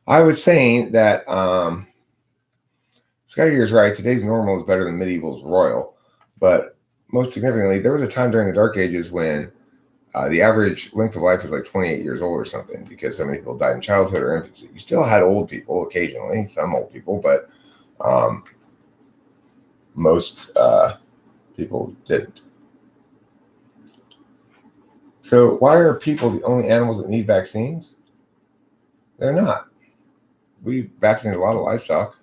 I was saying that Sky is right. Today's normal is better than medieval's royal, but most significantly, there was a time during the Dark Ages when the average length of life was like 28 years old or something because so many people died in childhood or infancy. You still had old people occasionally, some old people, but most people didn't. So why are people the only animals that need vaccines? They're not. We vaccinate a lot of livestock.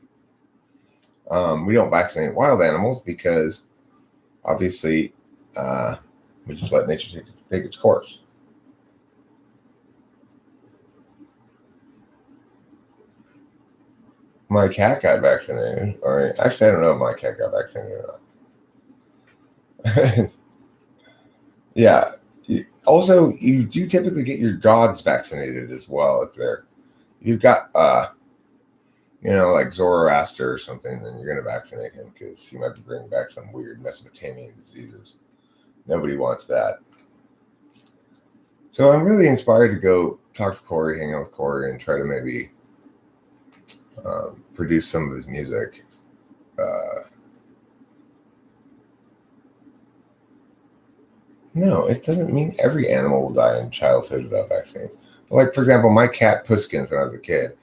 We don't vaccinate wild animals because obviously we just let nature take its course. My cat got vaccinated, or actually, I don't know if my cat got vaccinated or not. Yeah. Also, you do typically get your dogs vaccinated as well if you've got like Zoroaster or something, then you're going to vaccinate him because he might be bringing back some weird Mesopotamian diseases. Nobody wants that. So I'm really inspired to go talk to Corey, hang out with Corey, and try to maybe produce some of his music. No, it doesn't mean every animal will die in childhood without vaccines. Like, for example, my cat Puskins, when I was a kid,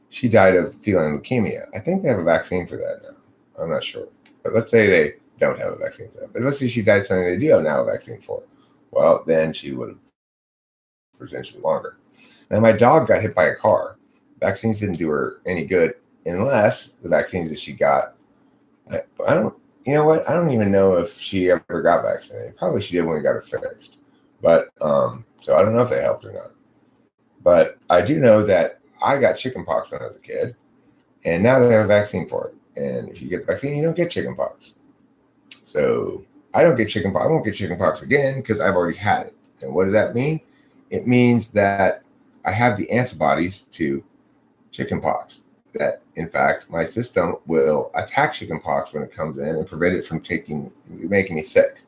she died of feline leukemia. I think they have a vaccine for that now. I'm not sure. But let's say they don't have a vaccine for that. But let's say she died of something they do have now a vaccine for. Well, then she would have potentially longer. Now, my dog got hit by a car. Vaccines didn't do her any good unless the vaccines that she got, I don't, you know what? I don't even know if she ever got vaccinated. Probably she did when we got her fixed. But, so I don't know if they helped or not. But I do know that I got chickenpox when I was a kid, and now they have a vaccine for it. And if you get the vaccine, you don't get chickenpox. So I don't get chickenpox. I won't get chickenpox again because I've already had it. And what does that mean? It means that I have the antibodies to chickenpox. That, in fact, my system will attack chickenpox when it comes in and prevent it from making me sick.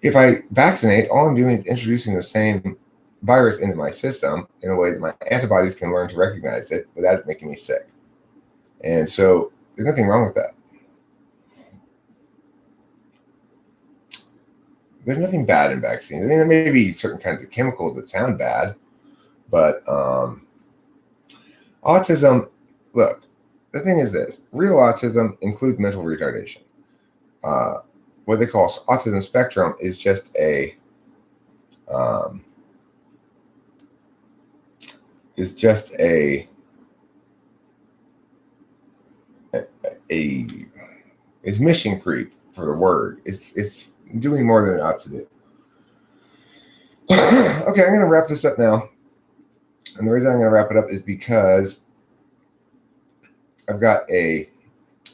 If I vaccinate, all I'm doing is introducing the same virus into my system in a way that my antibodies can learn to recognize it without it making me sick. And so there's nothing wrong with that. There's nothing bad in vaccines. I mean, there may be certain kinds of chemicals that sound bad, but autism, look, the thing is this. Real autism includes mental retardation. What they call autism spectrum is just it's mission creep for the word. It's doing more than it ought to do. Okay, I'm going to wrap this up now. And the reason I'm going to wrap it up is because I've got a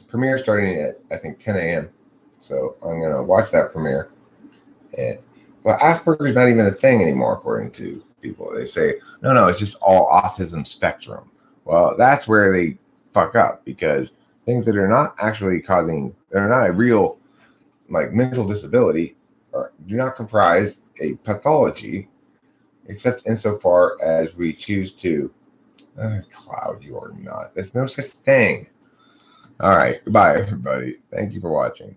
premiere starting at, I think, 10 a.m. So I'm going to watch that premiere. And well, Asperger's is not even a thing anymore, according to people. They say, no, it's just all autism spectrum. Well, that's where they fuck up, because things that are not actually they're not a real mental disability do not comprise a pathology, except insofar as we choose to cloud you or not. There's no such thing. All right. Goodbye, everybody. Thank you for watching.